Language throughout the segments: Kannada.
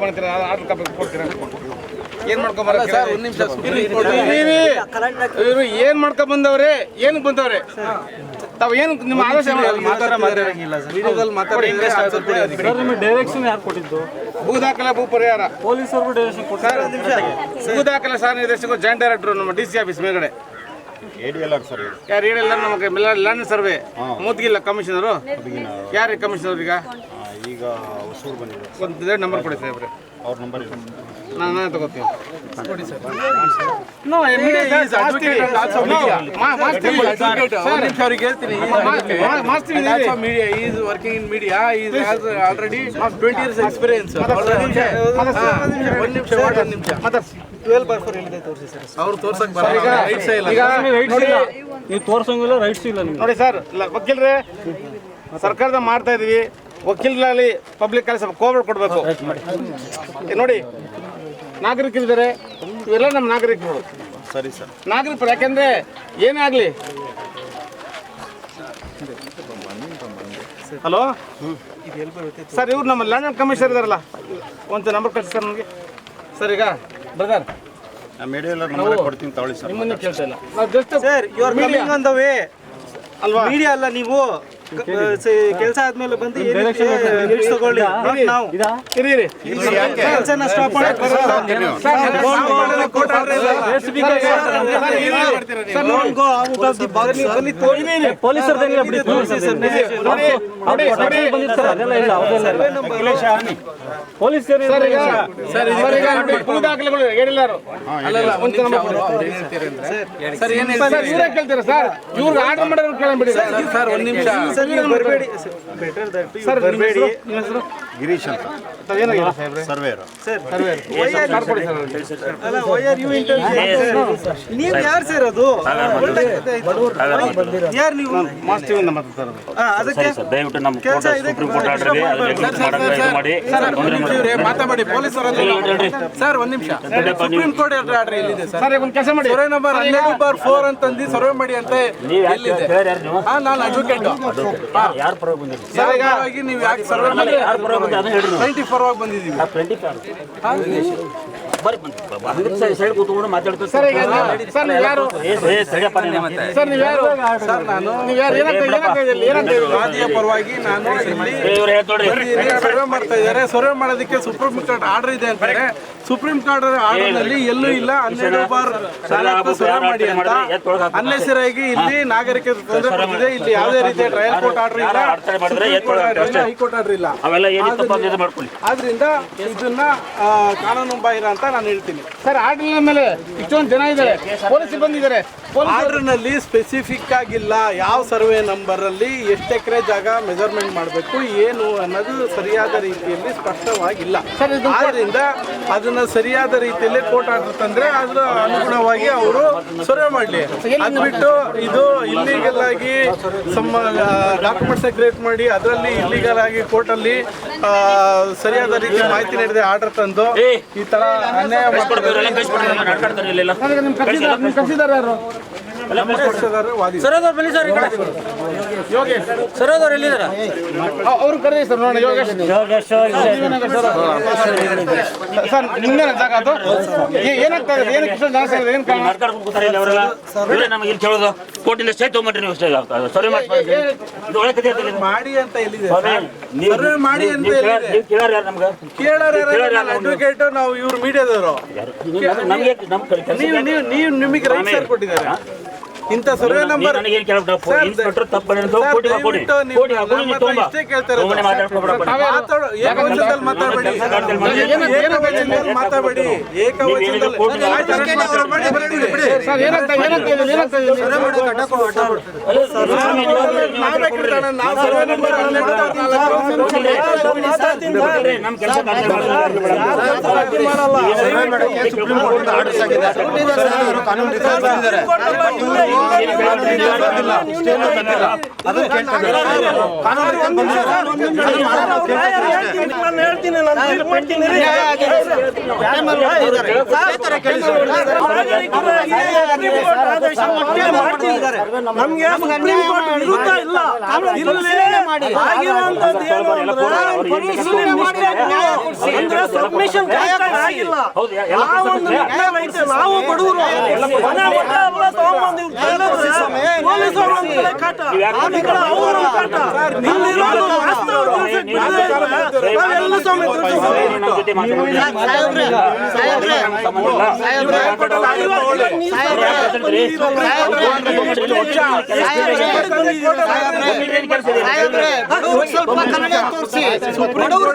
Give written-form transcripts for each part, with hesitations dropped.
ಮಾಡ್ತೀರಾ ಆರ್ಡರ್ ಕಾಪಿ ಕೊಡ್ತೀರಾ ಏನು ಮಾಡ್ಕೊಂಬರ ಸರ್ ಒಂದು ನಿಮಿಷ ಇವರು ಏನು ಮಾಡ್ಕೊಂಡ್ ಬಂದವ್ರೆ ಏನಕ್ಕೆ ಬಂದವ್ರೆ ತಾವು ಏನು ನಿಮ್ಮ ಆಲೋಚನೆ ಮಾತಾಡಂಗಿಲ್ಲ ವಿಡಿಯೋದಲ್ಲಿ ಮಾತಾಡಿ ಡೈರೆಕ್ಷನ್ ಯಾರು ಕೊಟ್ಟಿದ್ದು? ಭೂ ದಾಖಲೆ ಭೂ ಪರಿಹಾರ ಪೊಲೀಸರು ಡೈರೆಕ್ಷನ್ ಕೊಡ್ತಾರೆ. ಭೂ ದಾಖಲೆ ಸಾರ್ ನಿರ್ದೇಶಕ ಜಾಯಿಂಟ್ ಡೈರೆಕ್ಟರ್ ನಮ್ಮ DC ಆಫೀಸ್ ಮೇಲ್ಗಡೆ ಯಾರು ಹೇಳಿಲ್ಲ ನಮಗೆ ಲ್ಯಾಂಡ್ ಸರ್ವೆ ಮುದ್ಗಿಲ್ಲ ಕಮಿಷನರು ಯಾರು ಕಮಿಷನರ್ ಈಗ ಒಂದು ನಂಬರ್ ಕೊಡಿ ಸಾಹೇಬ್ರೆ ಅವ್ರ ನಂಬರ್ ನಾನು ತಗೋತೀನಿ ಆಲ್ರೆಡಿ 20 years ಎಕ್ಸ್ಪೀರಿಯನ್ಸ್. ಅವ್ರು ತೋರ್ಸಕ್ ನೀವು ತೋರ್ಸಂಗಿಲ್ಲ, ರೈಟ್ಸ್ ಇಲ್ಲ ನಿಮ್ಗೆ. ನೋಡಿ ಸರ್ ವಕೀಲರೇ, ಸರ್ಕಾರದ ಮಾಡ್ತಾ ಇದೀವಿ, ವಕೀಲರಲ್ಲಿ ಪಬ್ಲಿಕ್ ಅಲ್ಲಿ ಸ್ವಲ್ಪ ಕೋಆಪರೇಟ್ ಕೊಡಬೇಕು. ನೋಡಿ ನಾಗರಿಕರಿದ್ದಾರೆ, ಇವೆಲ್ಲ ನಮ್ಮ ನಾಗರಿಕರು. ಸರಿ ಸರ್, ನಾಗರಿಕರು ಯಾಕೆಂದ್ರೆ ಏನೇ ಆಗಲಿ. ಹಲೋ ಸರ್, ಇವ್ರು ನಮ್ಮ ಲ್ಯಾಂಡ್ ಕಮಿಷನರ್ ಇದಾರಲ್ಲ, ಒಂದು ನಂಬರ್ ಕಳಿಸಿ ಸರ್ ನನಗೆ. ಸರ್ ಈಗ ಬ್ರದರ್ ಕೊಡ್ತೀನಿ ತಗೊಳ್ಳಿ ಸರ್. ನಿಮ್ಮನ್ನ ಕೇಳ್ತಾ ಇಲ್ಲ ನಾವು just sir, you are coming on the way ಅಲ್ವಾ? ಮೀಡಿಯಾ ಅಲ್ಲ ನೀವು. ಕೆಲಸ ಆದ್ಮೇಲೆ ಬಂದು ತಗೊಳ್ಳಿ. ನಾವು ಕೆಲಸನ ಸ್ಟಾಪ್ ಮಾಡಕ್ ಕೇಳ್ತೀರಾ ಸರ್? ಇವ್ರಿಗೆ ಆರ್ಡರ್ ಮಾಡೋರು ಕೇಳಬೇಡಿ ಸರ್. ಒಂದು ನಿಮಿಷ ಬರಬೇಡಿ. ಗಿರೀಶ್ ಅಂತ ಸರ್ವೇರ್. ನೀವು ಯಾರು ಸರ್? ಅದು ಯಾರು ನೀವು? ಅದಕ್ಕೆ ದಯವಿಟ್ಟು ನಮ್ಮ ಸುಪ್ರೀಂ ಕೋರ್ಟ್ ಆರ್ಡರ್ಗೆ ಮಾತಾಡಿ ಪೊಲೀಸರು. ಸರ್ ಒಂದು ನಿಮಿಷ, ಸುಪ್ರೀಂ ಕೋರ್ಟ್ ಆರ್ಡರ್ ಎಲ್ಲಿದೆ ಸರ್? ಕೆಲಸ ಮಾಡಿ, ಸರ್ವೆ ನಂಬರ್ 12/4 ಅಂತಂದು ಸರ್ವೆ ಮಾಡಿ ಅಂತ ಎಲ್ಲಿದೆ? ನಾನು ಅಡ್ವೊಕೇಟ್. ಯಾರು ಪರವಾಗಿ ಬಂದಿದ್ದೀವಿ? ನೀವು ಯಾಕೆ ಸರ್ವೆ ಮಾಡಿ 94 ಆಗಿ ಬಂದಿದ್ದೀವಿ. ಸೈಡ್ ಕೂತ್ಕೊಂಡು ಮಾತಾಡ್ತಾರೆ. ಸರ್ ನೀವು ಯಾರು? ಸರ್ ನಾನು ವಾದಿಯ ಪರವಾಗಿ ನಾನು ಸರ್ವೆ ಮಾಡ್ತಾ ಇದ್ದಾರೆ. ಸರ್ವೆ ಮಾಡೋದಕ್ಕೆ ಸುಪ್ರೀಂ ಕೋರ್ಟ್ ಆರ್ಡರ್ ಇದೆ ಅಂತಾರೆ. ಸುಪ್ರೀಂ ಕೋರ್ಟ್ ಆರ್ಡರ್ ನಲ್ಲಿ ಎಲ್ಲೂ ಇಲ್ಲ 12/4 ಸರ್ವೆ ಮಾಡಿ ಅಂತ. ಅನ್ನೆಸರಿಯಾಗಿ ಇಲ್ಲಿ ನಾಗರಿಕರಿಗೆ ತೊಂದರೆ ಕೊಟ್ಟಿದೆ. ಇಲ್ಲಿ ಯಾವುದೇ ರೀತಿಯ ಟ್ರಯಲ್ ಕೋರ್ಟ್ ಆರ್ಡರ್ ಇಲ್ಲ, ಹೈಕೋರ್ಟ್ ಆರ್ಡರ್ ಇಲ್ಲ. ಆದ್ರಿಂದ ಇದನ್ನ ಕಾನೂನು ಬಾಹಿರ ಅಂತ ನಾನು ಹೇಳ್ತೀನಿ ಸರ್. ಆರ್ಡರ್ ಮೇಲೆ ಇಷ್ಟೊಂದು ಜನ ಇದ್ದಾರೆ, ಪೊಲೀಸ್ ಬಂದಿದ್ದಾರೆ. ಆರ್ಡರ್ ನಲ್ಲಿ ಸ್ಪೆಸಿಫಿಕ್ ಆಗಿಲ್ಲ ಯಾವ ಸರ್ವೆ ನಂಬರ್ ಅಲ್ಲಿ ಎಷ್ಟು ಎಕರೆ ಜಾಗ ಮೆಜರ್ಮೆಂಟ್ ಮಾಡಬೇಕು ಏನು ಅನ್ನೋದು ಸರಿಯಾದ ರೀತಿಯಲ್ಲಿ ಸ್ಪಷ್ಟವಾಗಿಲ್ಲ. ಆದ್ರಿಂದ ಅದನ್ನ ಸರಿಯಾದ ರೀತಿಯಲ್ಲಿ ಕೋರ್ಟ್ ಆರ್ಡರ್ ತಂದ್ರೆ ಅದ್ರ ಅನುಗುಣವಾಗಿ ಅವರು ಸರ್ವೆ ಮಾಡಲಿ. ಅದು ಬಿಟ್ಟು ಇದು ಇಲ್ಲಿಗಲ್ ಆಗಿ ಡಾಕ್ಯುಮೆಂಟ್ಸ್ ಕ್ರಿಯೇಟ್ ಮಾಡಿ ಅದರಲ್ಲಿ ಇಲ್ಲಿಗಲ್ ಆಗಿ ಕೋರ್ಟ್ ಅಲ್ಲಿ ಸರಿಯಾದ ರೀತಿ ಮಾಹಿತಿ ನೀಡಿದೆ ಆರ್ಡರ್ ತಂದು ಈ ತರ ಅನ್ಯಾಯ ಅವರು ಕರೀ ಸರ್. ನೋಡಿ ಯೋಗೇಶ್ ಸರ್, ನಿಮ್ದೇ ಜಾಗ ಅದು ಏನಾಗ್ತಾ ಇದೆ? ಏನಕ್ಕೆ ಇಷ್ಟೊಂದು ಜಾಸ್ತಿ ಆಗಿದೆ? ಏನು ಕಾರಣ? ನಮಗೆ ಇಲ್ಲಿ ಕೇಳೋದು ಕೋರ್ಟಿಂದ ಸ್ಟೇ ತಗೊಂಡ್ರಿ ನೀವು ಸರ್ವೆ ಮಾಡಿ ಅಂತ ಎಲ್ಲಿದೆ? ಸರ್ವೆ ಮಾಡಿ ಅಂತ ಅಡ್ವೊಕೇಟ್ ನಾವು ಇವ್ರು ಮೀಡಿಯಾದವರು. ನೀವು ನಿಮಗೆ ರೈಟ್ ಸರ್ ಕೊಟ್ಟಿದ್ದಾರೆ ಇಂಥ ಸರ್ವೆ ನಂಬರ್. ಇನ್ಸ್ಪೆಕ್ಟರ್ ತಪ್ಪು ಇಷ್ಟೇ ಕೇಳ್ತಾರೆ. ಏಕವಚನದಲ್ಲಿ ಮಾತಾಡಬೇಡಿ, ಮಾತಾಡಬೇಡಿ. ಏಕವಚನದಲ್ಲಿ ನಾವು ಸರ್ವೆ ನಂಬರ್ 12 ಆದೇಶ ಒಟ್ಟಿಗೆ ಮಾಡ್ತಿದ್ದಾರೆ. ನಮ್ಗೆ ಸುಪ್ರೀಂ ಕೋರ್ಟ್ ವಿರುದ್ಧ ಇಲ್ಲ. ಇಲ್ಲಿ ಆಗಿರುವಂತದ್ದು ಏನು ಅಂದ್ರೆ ಸಬ್ಮಿಷನ್ ಆಗಿಲ್ಲ. ನಾವೊಂದು ನಿರ್ಣಯ ಐತೆ, ನಾವು ಬಡವರು ಮನೆ ಒಟ್ಟ ಎಲ್ಲ ತಗೊಂಡ್ಬಂದು ಪೊಲೀಸರು ಒಂದ್ ಕಡೆ ಕಾಟ, ಈ ಕಡೆ ಅವರು ಕಾಟ. ಇಲ್ಲಿರೋದು ವಾಸ್ತವ ನಾವೆಲ್ಲ ಸಮೇತ ಸ್ವಲ್ಪ ಕನ್ನಡ ತೋರಿಸಿ ಬಡವರು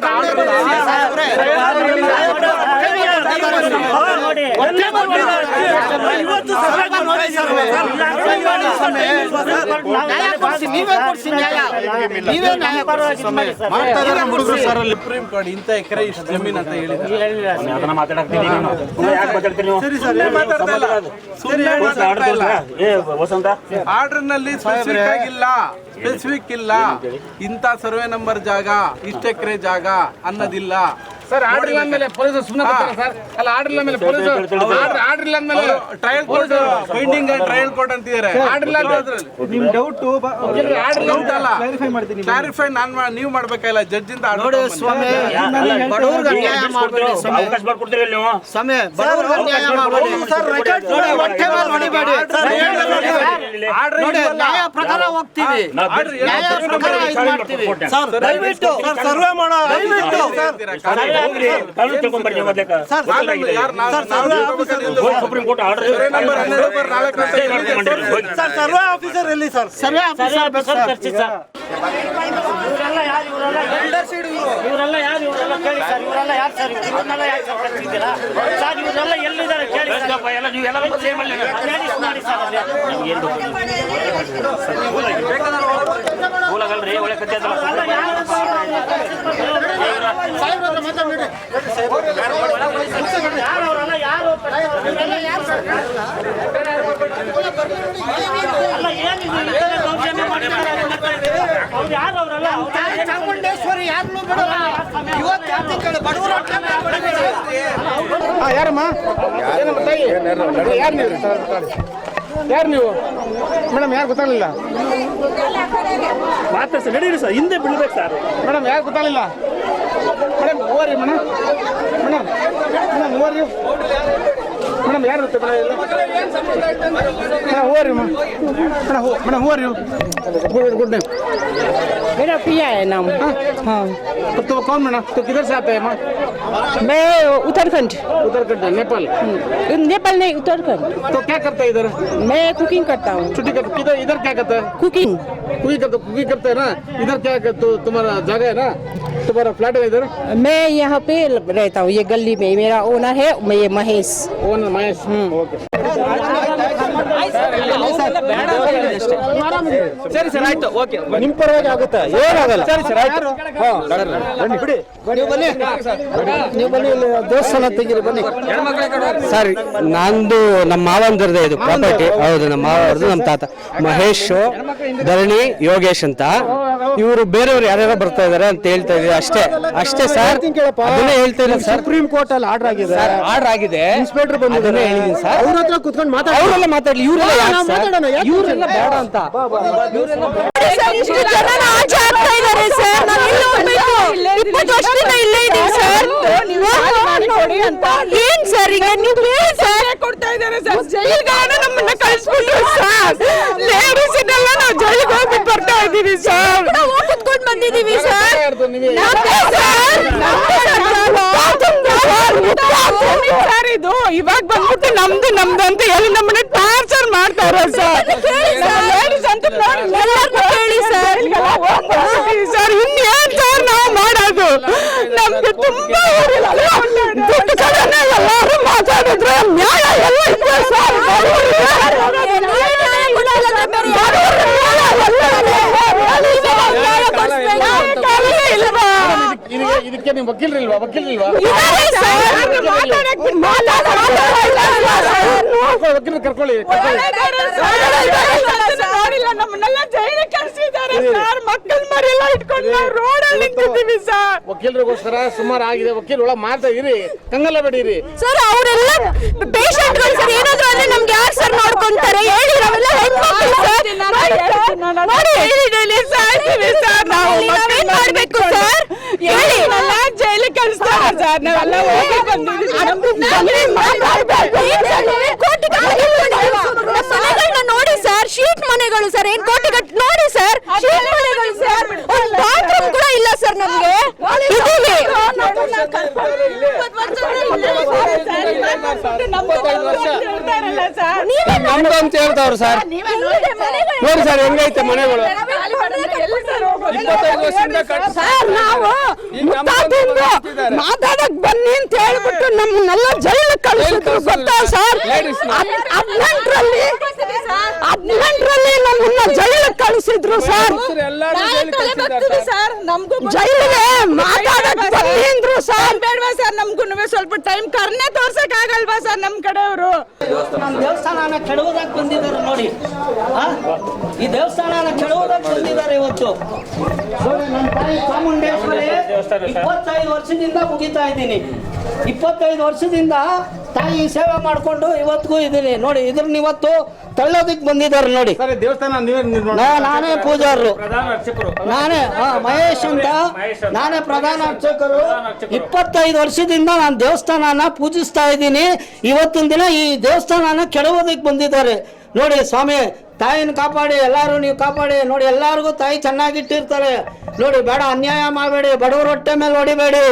ಸುಪ್ರೀಂ ಕೋರ್ಟ್ ಇಂಥ ಎಕರೆ ಇಷ್ಟು ಜಮೀನು ಅಂತ ಹೇಳಿದ್ದಾರೆ. ಆರ್ಡರ್ ನಲ್ಲಿ ಸ್ಪೆಸಿಫಿಕ್ ಇಲ್ಲ ಇಂಥ ಸರ್ವೆ ನಂಬರ್ ಜಾಗ ಇಷ್ಟ ಎಕರೆ ಜಾಗ ಅನ್ನೋದಿಲ್ಲ ಸರ್. ಆರ್ಡರ್ ಮೇಲೆ ಪೊಲೀಸರು ಸುಮ್ಮನೆ ಸರ್. ಅಲ್ಲ ಆರ್ಡರ್ ಮೇಲೆ ಪೊಲೀಸರು ಆರ್ಡರ್ ಮೇಲೆ trial court binding trial court ಅಂತಿದ್ದಾರೆ. ನಿಮ್ ಡೌಟ್ ಕ್ಲಾರಿಫೈ ಮಾಡ್ತೀನಿ. ಕ್ಲಾರಿಫೈ ನೀವು ಮಾಡ್ಬೇಕಾಗಿಲ್ಲ, ಜಡ್ಜ್ ಇಂದ ನೋಡಿ ಸ್ವಾಮಿ, ಬಡವ್ರಿಗೆ ಅನ್ಯಾಯ ಮಾಡಬೇಡಿ ಅವಕಾಶ ಮಾಡ್ಕೊಡ್ತೀರಿ ನೀವು ಸ್ವಾಮಿ, ಬಡವ್ರಿಗೆ ಅನ್ಯಾಯ ಮಾಡಬೇಡಿ. ನೋಡಿ ಹೊಟ್ಟೆ ಮೇಲೆ ಹೊಡಿಬೇಡಿ. ನೋಡಿ ನ್ಯಾಯ ಪ್ರಕಾರ ಹೋಗ್ತೀವಿ, ನ್ಯಾಯ ಪ್ರಕಾರ ಇದು ಮಾಡ್ತೀವಿ. ದಯವಿಟ್ಟು ಸರ್ವೆ ಮಾಡೋ ಕಾನೂನು ತಿಳ್ಕೊಂಡ್ಬರ್ರಿ ನೀವು ಮೊದ್ಲೇಕ. Supreme court order survey officer ಎಲ್ಲಿ ಸರ್? ಸರ್ವೆ ಆಫೀಸರ್ ಬೇಕು ಸರ್. ಇವರೆಲ್ಲ ಯಾರು ಕೇಳಿ ಸರ್. ಇವರೆಲ್ಲ ಯಾರು ಸರ್? ಇವರನ್ನೆಲ್ಲ ಯಾಕೆ ಸರ್ ಕಳಿಸಿದ್ದೀರಾ ಸರ್? ಇವರೆಲ್ಲ ಎಲ್ಲಿದ್ದಾರೆ ಕೇಳಿ ಸರ್. ಎಲ್ಲ ನೀವು ಎಲ್ಲ ಸೇಮ್ ಅಲ್ಲಿ ಕೇಳಿ ಮಾಡಿ ಸರ್. ಮೂಲಗಲ್ರಿ ಒಳ್ಳೆ ಕಥೆ ಅದಲ್ಲ. ಯಾರವರೆಲ್ಲ ಯಾರು ಅಲ್ಲ ಏನಿದೆ ದೌರ್ಜನ್ಯ ಮಾಡಿದ್ದಾರೆ? ಅವ್ರು ಯಾರು ಅವರಲ್ಲ? ಚಾಮುಂಡೇಶ್ವರಿ ಯಾರನ್ನೂ ಬಿಡಲ್ಲ. ಇವತ್ತು ಬಡವರು ಯಾರಮ್ಮ ತಾಯಿ ಯಾರು ನೀವು? ಯಾರು ನೀವು ಮೇಡಮ್? ಯಾರು ಗೊತ್ತಾಗಲಿಲ್ಲ ಮಾತಾಡ್ಸಿ ನಡೀರಿ ಸರ್, ಹಿಂದೆ ಬೀಳ್ಬೇಕು ಸರ್. ಮೇಡಮ್, ಯಾರು ಗೊತ್ತಾಗಲಿಲ್ಲ ಮೇಡಮ್? ಓರಿ ಮೇಡಮ್, ಮೇಡಮ್ ಮೇಡಮ್ ಓರಿ ಮೇಡಮ್, ಯಾರು ಗೊತ್ತ ಮೇಡಮ್? ಓರಿ ಮೇಡಮ್, ಮೇಡಮ್ ಓರಿ गुड नेम मेरा पिया है नाम। हाँ तो कौन मैडम? तो किधर से आते हैं माँ? मैं उत्तराखंड। उत्तराखंड, नेपाल? नेपाल नहीं, उत्तराखंड। तो क्या करते हैं इधर? मैं कुकिंग करता हूँ। छुट्टी कर किधर इधर क्या करता है? कुकिंग कुकिंग करते हैं ना इधर। क्या तो तुम्हारा जगह है ना, तुम्हारा फ्लैट है इधर? मैं यहाँ पे रहता हूँ, ये गली में। मेरा ओनर है ये महेश। Owner Mahesh, okay. ಸರಿ ಸರ್, ಆಯ್ತು, ಓಕೆ. ನಿಮ್ ಪರವಾಗಿ ಆಗುತ್ತಾ? ಏನಾಗಲ್ಲ. ಸರಿ ಸರ್, ಆಯ್ತು. ಬಿಡಿ, ನೀವು ಬನ್ನಿ, ದೇವಸ್ಥಾನ ತೆಗೀರಿ, ಬನ್ನಿ. ಸರ್, ನಂದು ನಮ್ಮ ಮಾವಂದ್ರದ್ದು ಇದು ಪ್ರಾಪರ್ಟಿ. ಹೌದು, ನಮ್ಮ ಮಾವರದು, ನಮ್ಮ ತಾತ ಮಹೇಶ್, ಧರಣಿ, ಯೋಗೇಶ್ ಅಂತ. ಇವರು ಬೇರೆಯವರು ಯಾರ್ಯಾರೋ ಬರ್ತಾ ಇದಾರೆ ಅಂತ ಹೇಳ್ತಾ ಇದ್ದೀವಿ. ಅಷ್ಟೇ ಸರ್, ಅದನ್ನೇ ಹೇಳ್ತಾ ಇದ್ದೀನಿ ಸರ್. ಸುಪ್ರೀಂ ಕೋರ್ಟ್ ಅಲ್ಲಿ ಆರ್ಡರ್ ಆಗಿದೆ, ಆರ್ಡರ್ ಆಗಿದೆ. ಇನ್ಸ್ಪೆಕ್ಟರ್ ಬಂದಿದ್ದಾರೆ ಸರ್. ಅವ್ರ ಹತ್ರ ಕುತ್ಕೊಂಡು ಅವರೆಲ್ಲ ಮಾತಾಡ್ಲಿ, ಇವರೆಲ್ಲ ಇವರೆಲ್ಲ ಬೇಡ ಅಂತ. ಇಷ್ಟು ಜನ ಆಚೆ ಆಗ್ತಾ ಇದ್ದಾರೆ ಸರ್. ನಾನು ಇಲ್ಲಿ ಹೋಗ್ಬೇಕು, 20 ವರ್ಷದಿಂದ ಇಲ್ಲೇ ಇದ್ದೀನಿ ಸರ್. ನೋಡಿ ಅಂತ ಏನ್ ಸರ್ ಈಗ ನೀವು ಸರ್ ಕೊಡ್ತಾ ಇದ್ದಾರೆ ಸರ್. ಜೈಲ್ಗಾನ ನಮ್ಮನ್ನ ಕಳಿಸ್ಬಿಟ್ರು ಸರ್. ಲೇಡೀಸ್ ಇದೆಲ್ಲ ನಾವು ಜೈಲಿಗೆ ಹೋಗ್ಬಿಟ್ಟು ಬರ್ತಾ ಇದ್ದೀವಿ ಸರ್. ಕುತ್ಕೊಂಡು ಬಂದಿದ್ದೀವಿ ಸರ್. ಸರ್ ಇದು ಇವಾಗ ಬಂದ್ಬಿಟ್ಟು ನಮ್ದು ಅಂತ ಹೇಳಿ ನಮ್ಮನ್ನ ಟಾರ್ಚರ್ ಮಾಡ್ತಾರೆ ಸರ್. ಲೇಡೀಸ್ ಅಂತ ಹೇಳಿ ಸರ್. ಸರ್ ಇನ್ನೇನ್ ಸರ್ ನಾವು ಮಾಡೋದು? ನಮ್ಗೆ ತುಂಬಾ ದುಡ್ಡು ಕಡೆನೇ ಎಲ್ಲರೂ ಮಾತಾಡಿದ್ರೆ ನ್ಯಾಯ ಎಲ್ಲ ಇದೆ ಸರ್. ಇದಕ್ಕೆ ನೀವು ವಕೀಲರಿಲ್ವಾ? ವಕೀಲರು ಕರ್ಕೊಳ್ಳಿ ನೋಡಿಲ್ಲ, ನಮ್ಮನ್ನೆಲ್ಲ ಜೈಲಿಗೆ ಕಳಿಸಿದ್ದಾರೆ ಸರ್. ಮಕ್ಕಳ ಮರಿಯೆಲ್ಲ ಇಟ್ಕೊಂಡು ನಾವು ರೋಡಲ್ಲಿ ನಿಂತಿದ್ದೀವಿ ಸರ್. ವಕೀಲರಿಗೋಸ್ಕರ ಸುಮಾರು ಆಗಿದೆ. ವಕೀಲ ಒಳಗೆ ಮಾಡ್ತಾ ಇರಿ, ಕಂಗಲ್ಲ ಬೇಡಿರಿ ಸರ್. ಅವರೆಲ್ಲ ಪೇಷಂಟ್ಗಳು ಸರ್. ಏನಾದ್ರು ಅಂದ್ರೆ ನಮ್ಗೆ ಯಾರು ಸರ್ ನೋಡ್ಕೊಂತಾರೆ ಹೇಳಿ? ನಾವೆಲ್ಲ ಹೆಣ್ಮಕ್ಳು ಸರ್. ನೋಡಿ ಹೇಳಿದಲ್ಲಿ ಸಾಯ್ತೀವಿ ಸರ್. ನಾವು ನಾವೇನ್ ಮಾಡ್ಬೇಕು ಸರ್ ಹೇಳಿ? ಜೈಲಿಗೆ ಕಳಿಸ್ತಾರೆ ಸರ್. ನಾವೆಲ್ಲ ಹೋಗಿ ಬಂದಿದ್ದೀವಿ. ಮನೆಗಳನ್ನ ನೋಡಿ ಸರ್, ಶೀಟ್ ಮನೆಗಳು ಸರ್. ಏನ್ ಕೋಟಿ ಕಟ್ಟಿ ನೋಡಿ ಸರ್, ಶೀಟ್ ಮನೆಗಳು ಸರ್. ಒಂದು ಬಾತ್ರೂಮ್ ಕೂಡ ಇಲ್ಲ ಸರ್ ನಮ್ಗೆ. ಇದೀವಿ ನಮ್ದು ಅಂತ ಹೇಳ್ತಾವ್ರು ಸರ್. ನೋಡಿ ಸರ್ ಹೆಂಗೈತೆ ಮನೆಗಳು. 25 ವರ್ಷದಿಂದ ಸರ್ ನಾವು ಮಾತಾಡಕ್ ಬನ್ನಿ ಅಂತ ಹೇಳ್ಬಿಟ್ಟು ನಮ್ಮನ್ನೆಲ್ಲ ಜೈಲಿಗೆ ಕಳಿಸಿದ್ರು ಗೊತ್ತಾ ಸರ್? 18ರಲ್ಲಿ ನಮ್ಮನ್ನ ಜೈಲಿಗೆ ಕಳಿಸಿದ್ರು ಸರ್. ಜೈಲಿಗೆ ಮಾತಾಡಕ್ ಬನ್ನಿ ಅಂದ್ರು ಸರ್. ಬೇಡವಾ ಸರ್? ನಮ್ಗೂ ಸ್ವಲ್ಪ ಟೈಮ್ ಕರ್ನೆ ತೋರ್ಸಕ್ ಆಗಲ್ವಾ ಸರ್ ನಮ್ ಕಡೆಯವರು? ನಮ್ಮ ದೇವಸ್ಥಾನ ಕೆಡವುದಕ್ಕೆ ಬಂದಿದ್ದಾರೆ ನೋಡಿ. ಈ ದೇವಸ್ಥಾನ ಕೆಡವುದಕ್ಕೆ ಬಂದಿದ್ದಾರೆ ಇವತ್ತು. ನೋಡಿ, ನನ್ನ ತಾಯಿ ಚಾಮುಂಡೇಶ್ವರಿ 25 ವರ್ಷದಿಂದ ಮುಗಿತಾ ಇದ್ದೀನಿ. 25 ವರ್ಷದಿಂದ ತಾಯಿ ಸೇವೆ ಮಾಡಿಕೊಂಡು ಇವತ್ತಿಗೂ ಇದ್ದೀನಿ ನೋಡಿ. ಇದ್ರನ್ನ ಇವತ್ತು ತಳ್ಳೋದಕ್ಕೆ ಬಂದಿದ್ದಾರೆ ನೋಡಿ. ದೇವಸ್ಥಾನ ನಾನೇ ಪೂಜಾರರು, ನಾನೇ ಮಹೇಶ್ ಅಂತ, ನಾನೇ ಪ್ರಧಾನ ಅರ್ಚಕರು. 25 ವರ್ಷದಿಂದ ನಾನು ದೇವಸ್ಥಾನನ ಪೂಜಿಸ್ತಾ ಇದ್ದೀನಿ. ಇವತ್ತಿನ ದಿನ ಈ ದೇವಸ್ಥಾನನ ಕೆಡವೋದಕ್ಕೆ ಬಂದಿದ್ದಾರೆ ನೋಡಿ. ಸ್ವಾಮಿ ತಾಯಿನ ಕಾಪಾಡಿ, ಎಲ್ಲರೂ ನೀವು ಕಾಪಾಡಿ ನೋಡಿ. ಎಲ್ಲರಿಗೂ ತಾಯಿ ಚೆನ್ನಾಗಿಟ್ಟಿರ್ತಾರೆ ನೋಡಿ. ಬೇಡ ಅನ್ಯಾಯ ಮಾಡಬೇಡಿ, ಬಡವರ ಹೊಟ್ಟೆ ಮೇಲೆ ಹೊಡಿಬೇಡಿ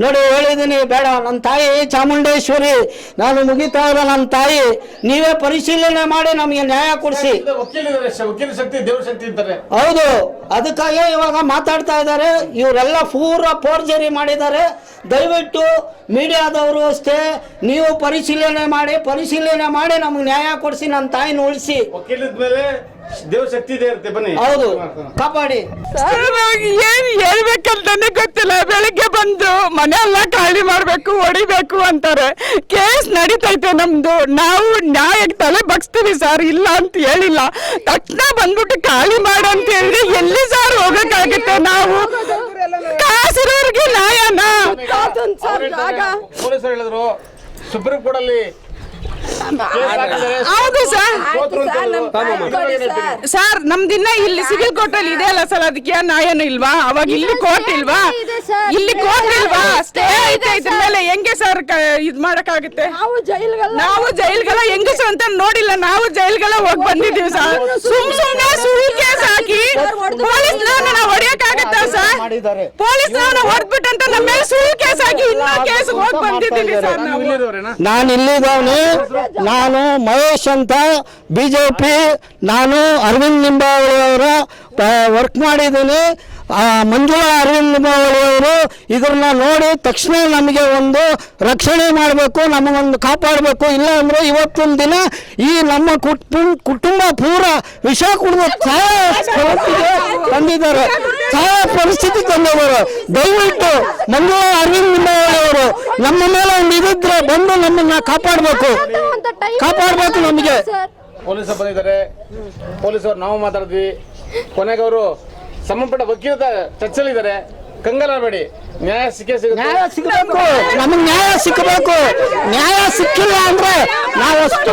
ನೋಡಿ. ಹೇಳಿದ್ದೀನಿ ಬೇಡ. ನನ್ನ ತಾಯಿ ಚಾಮುಂಡೇಶ್ವರಿ, ನಾನು ಮುಗಿತಾ ಇರೋ ನನ್ನ ತಾಯಿ. ನೀವೇ ಪರಿಶೀಲನೆ ಮಾಡಿ ನಮಗೆ ನ್ಯಾಯ ಕೊಡಿಸಿ. ವಕೀಲ ಶಕ್ತಿ ದೇವ್ರ ಶಕ್ತಿ ಇರ್ತಾರೆ. ಹೌದು, ಅದಕ್ಕಾಗಿ ಇವಾಗ ಮಾತಾಡ್ತಾ ಇದ್ದಾರೆ. ಇವರೆಲ್ಲ ಪೂರ ಫೋರ್ಜರಿ ಮಾಡಿದ್ದಾರೆ. ದಯವಿಟ್ಟು ಮೀಡಿಯಾದವರು ಅಷ್ಟೇ, ನೀವು ಪರಿಶೀಲನೆ ಮಾಡಿ ನಮ್ಗೆ ನ್ಯಾಯ ಕೊಡಿಸಿ, ನನ್ನ ತಾಯಿನ ಉಳಿಸಿ. ವಕೀಲದ ಮೇಲೆ ದೇವ್ರ ಶಕ್ತಿ ಇದೆ ಇರುತ್ತೆ. ಬನ್ನಿ, ಹೌದು, ಕಾಪಾಡಿ. ಏನ್ ಹೇಳ್ಬೇಕಂತಾನೆ ಗೊತ್ತಿಲ್ಲ. ಬೆಳಿಗ್ಗೆ ಬಂದು ಮನೆ ಎಲ್ಲ ಖಾಲಿ ಮಾಡ್ಬೇಕು, ಹೊಡಿಬೇಕು ಅಂತಾರೆ. ಕೇಸ್ ನಡೀತೈತೆ ನಮ್ದು. ನಾವು ನ್ಯಾಯಕ್ಕೆ ತಲೆ ಬಗ್ಸ್ತೀವಿ ಸರ್, ಇಲ್ಲ ಅಂತ ಹೇಳಿಲ್ಲ. ತಕ್ಷಣ ಬಂದ್ಬಿಟ್ಟು ಖಾಲಿ ಮಾಡು ಅಂತ ಹೇಳಿ ಎಲ್ಲಿ ಸರ್ ಹೋಗಕ್ಕಾಗುತ್ತೆ? ನಾವು ಕಾಸಿರೋರ್ಗೆ ನ್ಯಾಯನ ಪೊಲೀಸರು ಹೇಳಿದ್ರು ಸುಪ್ರೀಂ ಕೋರ್ಟ್ ಅಲ್ಲಿ ಹೌದು ಸರ್. ನಮ್ದಿನ್ನ ಇಲ್ಲಿ ಸಿವಿಲ್ ಕೋರ್ಟ್ ಅಲ್ಲಿ ಇದೆ ಅಲ್ಲ ಸರ್, ಅದಕ್ಕೆ ನ್ಯಾಯನೂ ಇಲ್ವಾ? ಅವಾಗ ಇಲ್ಲಿ ಕೋರ್ಟ್ ಇಲ್ವಾ? ಇಲ್ಲಿ ಕೋರ್ಟ್ ಇಲ್ವಾ? ಸ್ಟೇ ಐತೆ. ಇದ್ರ ಮೇಲೆ ಹೆಂಗೆ ಸರ್ ಇದ್ ಮಾಡಕ್ಕಾಗುತ್ತೆ? ನಾವು ಜೈಲ್ಗೆಲ್ಲ ಹೆಂಗಸು ಅಂತ ನೋಡಿಲ್ಲ. ನಾವು ಜೈಲ್ಗೆಲ್ಲ ಹೋಗಿ ಬಂದಿದ್ದೀವಿ ಸರ್. ಸುಮ್ನೆ ಸುಳ್ಳು ಕೇಸ್ ಹಾಕಿ ಪೊಲೀಸ್ನವ್ರನ್ನ ಹೊಡಿಯಕ್ಕಾಗತ್ತಾ ಸರ್? ಪೊಲೀಸ್ನವ್ರನ್ನ ಹೊಡೆದ್ಬಿಟ್ಟಂತ ನಮ್ಮ ಮೇಲೆ ಸುಳ್ಳು ಕೇಸ್ ಹಾಕಿ ಇನ್ನೂ ಕೇಸ್ ಹೋಗಿ ಬಂದಿದ್ದೀವಿ ಸರ್. ನಾನು ಇಲ್ಲಿದ್ದವನು. ನಾನು ಮಹೇಶ್ ಅಂತ, ಬಿಜೆಪಿ. ನಾನು ಅರವಿಂದ್ ಲಿಂಬಾವಳಿ ಅವರ ವರ್ಕ್ ಮಾಡಿದ್ದೀನಿ. ಮಂಜುಳಾ ಅರವಿಂದ್ ಲಿಂಬಾವಳಿ ಅವರು ಇದನ್ನ ನೋಡಿ ತಕ್ಷಣ ನಮಗೆ ಒಂದು ರಕ್ಷಣೆ ಮಾಡಬೇಕು, ನಮಗೊಂದು ಕಾಪಾಡಬೇಕು. ಇಲ್ಲ ಅಂದ್ರೆ ಇವತ್ತಿನ ದಿನ ಈ ನಮ್ಮ ಕುಟುಂಬ ಪೂರ ವಿಷ ಕುಡಿದು ತಂದಿದ್ದಾರೆ, ಸಾಯ ಪರಿಸ್ಥಿತಿ ತಂದಿದ್ದಾರೆ. ದಯವಿಟ್ಟು ಮಂಜುಳಾ ಅರವಿಂದ್ ಲಿಂಬಾವಳಿ ಅವರು ನಮ್ಮ ಮೇಲೆ ಒಂದು ಇದಿದ್ರೆ ಬಂದು ನಮ್ಮನ್ನ ಕಾಪಾಡಬೇಕು ನಮಗೆ. ಪೊಲೀಸರು ಬಂದಿದ್ದಾರೆ. ಪೊಲೀಸರು ನಾವು ಮಾತಾಡಿದ್ವಿ. ಕೊನೆಗೆ ಅವರು ಸಂಬಂಧಪಟ್ಟ ವಕೀಲರ ಚರ್ಚೆಲಿದ್ದಾರೆ. ಕಂಗಾಲಬೇಡಿ, ನ್ಯಾಯ ಸಿಕ್ಕೇ ಸಿಗುತ್ತೆ. ನ್ಯಾಯ ಸಿಗಬೇಕು, ನಮಗೆ ನ್ಯಾಯ ಸಿಕ್ಕಬೇಕು. ನ್ಯಾಯ ಸಿಕ್ಕಿಲ್ಲ ಅಂದ್ರೆ ನಾವಷ್ಟು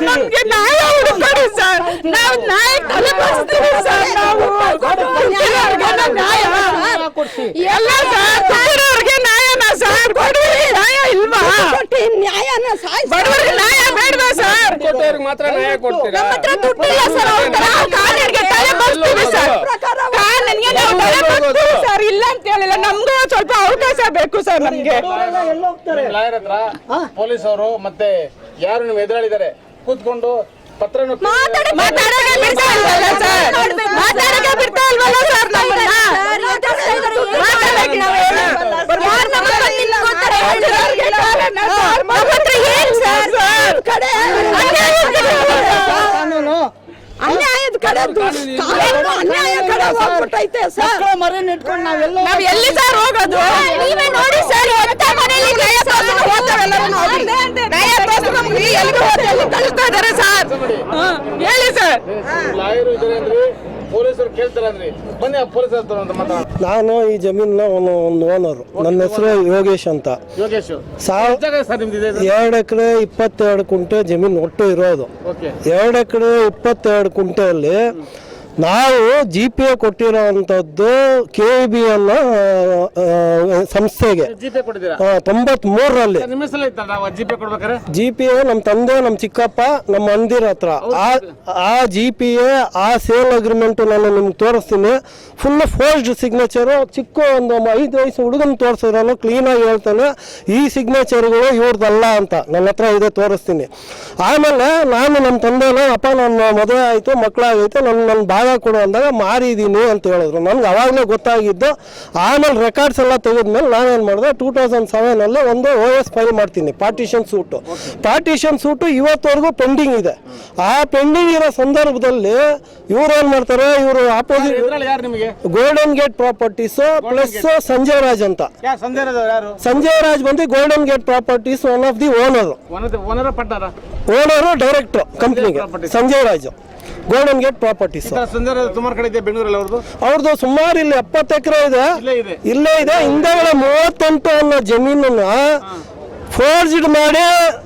ನಮ್ಗೆ ನ್ಯಾಯ ಹುಡುಕಿ ಸರ್. ನಾವು ನ್ಯಾಯ ತಲೆಬಾಗ್ಸ್ತೀವಿ ಸರ್. ನಾವು ಎಲ್ಲ ಸರ್, ಬಡವರಿಗೆ ನ್ಯಾಯನ ಸರ್. ಬಡವರಿಗೆ ನ್ಯಾಯ ಇಲ್ವಾ? ನ್ಯಾಯನ ಬಡವರಿಗೆ ನ್ಯಾಯ ಬೇಡವಾ ಸರ್? ಮಾತ್ರ ನ್ಯಾಯ ಕೊಡ್ತೀರಾ? ನಮ್ಮ ಹತ್ರ ದುಡ್ಡಿಲ್ಲ ಸರ್. ಕಾನೂನಿಗೆ ತಲೆ ಬಾಗ್ಸ್ತೀವಿ ಸರ್. ಕಾನೂನಿಗೆ ನಾವು ತಲೆ ಬಾಗ್ಸ್ತೀವಿ ಸರ್. ಇಲ್ಲ ಅಂತ ಹೇಳಿಲ್ಲ. ನಮ್ಗೂ ಸ್ವಲ್ಪ ಅವಕಾಶ ಬೇಕು ಸರ್. ನಮ್ಗೆ ಲಾಯರ್ ಹತ್ರ ಪೊಲೀಸವರು ಮತ್ತೆ ಯಾರು ನೀವು ಎದುರಾಳಿದ್ದಾರೆ ಕೂತ್ಕೊಂಡು ಪತ್ರ ಮಾತಾಡಕ್ಕೆ ಬಿಡ್ತಾ ಇಲ್ವಲ್ಲ ಸರ್? ಮಾತಾಡಕ್ಕೆ ಬಿಡ್ತಾ ಇಲ್ವಲ್ಲ ಸರ್? ನಮ್ಮನ್ನ ಅನ್ಯಾಯದ ಕಡೆ ಅನ್ಯಾಯ ಕಡೆ ಹೋಗ್ಬಿಟ್ಟೈತೆ ಸರ್. ನಾವ್ ಎಲ್ಲಿ ಸರ್ ಹೋಗೋದು? ನೀವೇ ನೋಡಿ ಸರ್, ಎಂತ ಮನೇಲಿ ನ್ಯಾಯ ತೋರ್ಸ್ಕೊಂಡು ಹೋಗ್ತಾವೆಲ್ಲರೂ ನೋಡಿ. ನ್ಯಾಯ ತೋರ್ಸ್ಕೊಂಡು ನಮ್ಗೆ ಎಲ್ಲಿಗೆ ಹೋದ್ರೆ ಎಲ್ಲಿ ಕಳಿಸ್ತಾ ಇದಾರೆ ಸರ್? ಹೇಳಿ ಸರ್. ಲಾಯರು ಇದ್ದಾರೆ ಅಂದ್ರೆ ಪೊಲೀಸರು ಕೇಳ್ತಾರೆ ಅಂದ್ರೆ ಬನ್ನಿ ಪೊಲೀಸರ ಹತ್ರ ಒಂದು ಮಾತಾಡೋಣ. ನಾನು ಈ ಜಮೀನಿನ ಒಂದು ಓನರು. ನನ್ನ ಹೆಸರು ಯೋಗೇಶ್ ಅಂತ. ಯೋಗೇಶ್ ಜಾಗ ಸರ್ ನಿಮ್ದು ಇದೆ? 2 ಎಕರೆ 22 ಕುಂಟೆ ಜಮೀನು ಒಟ್ಟು ಇರೋದು. ಓಕೆ. 2 ಎಕರೆ 22 ಕುಂಟೆಯಲ್ಲಿ ನಾವು GPA ಕೊಟ್ಟಿರೋವಂಥದ್ದು KEB ಅನ್ನೋ ಸಂಸ್ಥೆಗೆ ಜಿಪೇ ಕೊಟ್ಟಿದ್ದೀರಾ? 93ರಲ್ಲಿ. ನಿಮ್ಮ ಹೆಸರಲ್ಲಿ ಇತ್ತಲ್ಲ ನಾವು ಜಿಪೇ ಕೊಡ್ಬೇಕಾರೆ? GPA ನಮ್ಮ ತಂದೆ, ನಮ್ಮ ಚಿಕ್ಕಪ್ಪ, ನಮ್ಮ ಮಂದಿರ ಹತ್ರ ಆ GPA ಆ ಸೇಲ್ ಅಗ್ರಿಮೆಂಟ್ ನಾನು ನಿಮ್ಗೆ ತೋರಿಸ್ತೀನಿ. Full forced signature. ಚಿಕ್ಕ ಒಂದು 5 ವಯಸ್ಸು ಹುಡುಗನ ತೋರಿಸಿರೋನು ಕ್ಲೀನಾಗಿ ಹೇಳ್ತಾನೆ ಈ ಸಿಗ್ನೇಚರ್ಗಳು ಇವ್ರದ್ದಲ್ಲ ಅಂತ. ನನ್ನ ಹತ್ರ ಇದೆ, ತೋರಿಸ್ತೀನಿ. ಆಮೇಲೆ ನಾನು ನಮ್ಮ ತಂದೆನ ಅಪ್ಪ ನನ್ನ ಮದುವೆ ಆಯಿತು, ಮಕ್ಕಳಾಗೈತೆ, ನನ್ನ ಭಾಗ ಕೊಡು ಅಂದಾಗ ಮಾರಿದ್ದೀನಿ ಅಂತ ಹೇಳಿದ್ರು. ನನ್ಗೆ ಅವಾಗಲೇ ಗೊತ್ತಾಗಿದ್ದು. ಆಮೇಲೆ ರೆಕಾರ್ಡ್ಸ್ ಎಲ್ಲ ತೆಗೆದ್ಮೇಲೆ ನಾವೇನು ಮಾಡಿದೆ, 2007 ಒಂದು OS ಫೈಲ್ ಮಾಡ್ತೀನಿ, ಪಾರ್ಟಿಷನ್ ಸೂಟು ಇವತ್ತವರೆಗೂ ಪೆಂಡಿಂಗ್ ಇದೆ. ಆ ಪೆಂಡಿಂಗ್ ಇರೋ ಸಂದರ್ಭದಲ್ಲಿ ಇವ್ರು ಏನು ಮಾಡ್ತಾರೆ, ಇವರು ಆಪೋಸಿಟ್ ಯಾರು ನಿಮಗೆ? Golden gate properties plus Sanjay Raj ಅಂತ. ಯಾರು? ಸಂಜಯ್ ರಾಜ್ ಬಂದು golden gate properties one of the owner director ಕಂಪ್ನಿಗೆ Sanjay Raj. Golden gate properties ಸುಮಾರು ಕಡೆ ಇದೆ ಬೆಂಗಳೂರಲ್ಲಿ ಅವ್ರದ್ದು. ಸುಮಾರು ಇಲ್ಲಿ 70 ಎಕರೆ ಇದೆ, ಇಲ್ಲೇ ಇದೆ. ಹಿಂದೆಗಡೆ 38 ಅನ್ನೋ ಜಮೀನನ್ನ ಫೋರ್ಸ್ಡ್ ಮಾಡಿ